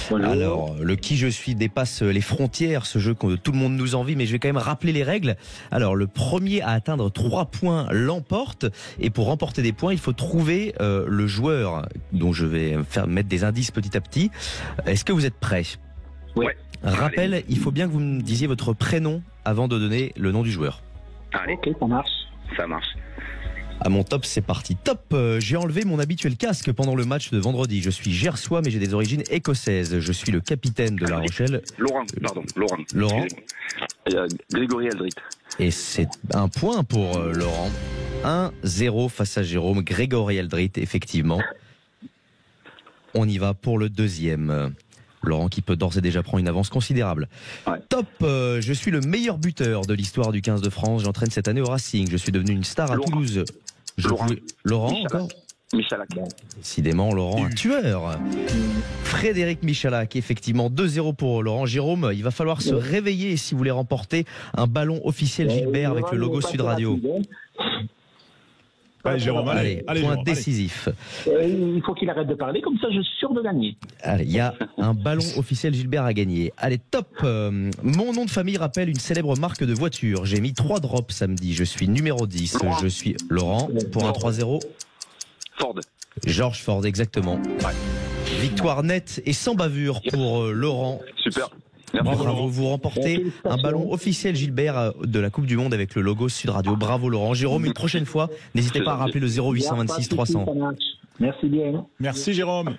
Bonjour. Alors, le Qui je suis dépasse les frontières, ce jeu que tout le monde nous envie, mais je vais quand même rappeler les règles. Alors, le premier à atteindre 3 points l'emporte, et pour remporter des points, il faut trouver le joueur, dont je vais mettre des indices petit à petit. Est-ce que vous êtes prêts? Oui. Rappel, il faut bien que vous me disiez votre prénom avant de donner le nom du joueur. Allez, Ok, ça marche. ça marche. À mon top, c'est parti. Top, j'ai enlevé mon habituel casque pendant le match de vendredi. Je suis gersois, mais j'ai des origines écossaises. Je suis le capitaine de La Rochelle. Laurent. Laurent. Grégory Aldrit. Et c'est un point pour Laurent. 1-0 face à Jérôme. Grégory Aldrit, effectivement. On y va pour le deuxième. Laurent qui peut d'ores et déjà prendre une avance considérable. Ouais. Top, je suis le meilleur buteur de l'histoire du 15 de France. J'entraîne cette année au Racing. Je suis devenu une star à Toulouse. Laurent encore? Michalak. Décidément, Laurent, un tueur. Frédéric Michalak, effectivement, 2-0 pour Laurent. Jérôme, il va falloir se réveiller si vous voulez remporter un ballon officiel Gilbert avec le logo Sud Radio. Allez, Jérôme, Allez, point Jérôme, décisif. Il faut qu'il arrête de parler, comme ça je suis sûr de gagner. Allez, il y a un ballon officiel Gilbert à gagner. Allez, top. Mon nom de famille rappelle une célèbre marque de voiture. J'ai mis 3 drops samedi. Je suis numéro 10. Laurent. Je suis Laurent pour un 3-0. Ford. George Ford, exactement. Ouais. Victoire nette et sans bavure pour Laurent. Super. Bravo, vous remportez un ballon officiel Gilbert de la Coupe du Monde avec le logo Sud Radio. Bravo Laurent. Jérôme, une prochaine fois, n'hésitez pas à rappeler le 0826 300. Merci bien. Merci Jérôme.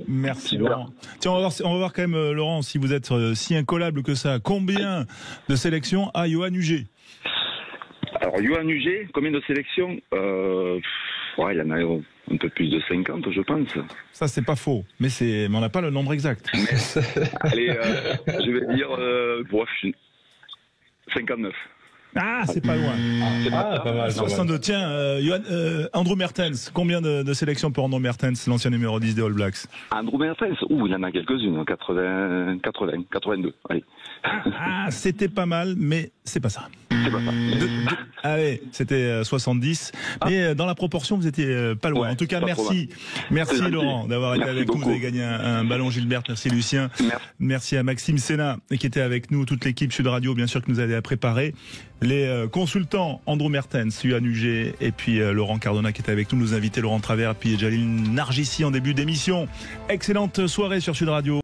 Merci Laurent. Tiens, on va voir quand même Laurent, si vous êtes si incollable que ça. Combien de sélections a Yoann Huget? Alors Yoann Huget, combien de sélections il y en a un peu plus de 50, je pense. Ça, c'est pas faux, mais on n'a pas le nombre exact. Allez, je vais dire 59. Ah, c'est pas loin. Pas mal. 62. Tiens, Andrew Mertens, combien de sélections pour Andrew Mertens, l'ancien numéro 10 des All Blacks? Andrew Mertens, il en a quelques-unes, 82. Allez. Ah, c'était pas mal, mais c'est pas ça. C'est pas ça. Allez, c'était 70. Mais dans la proportion, vous étiez pas loin. Ouais, en tout cas, pas merci. Merci Laurent d'avoir été avec nous. Vous avez gagné un ballon Gilbert. Merci Lucien. Merci à Maxime Sénat qui était avec nous, toute l'équipe Sud Radio, bien sûr, qui nous a préparé. Les consultants, Andrew Mertens, Yoann Huget et puis Laurent Cardona qui était avec nous, nos invités Laurent Travers et puis Jalil Nargissi en début d'émission. Excellente soirée sur Sud Radio.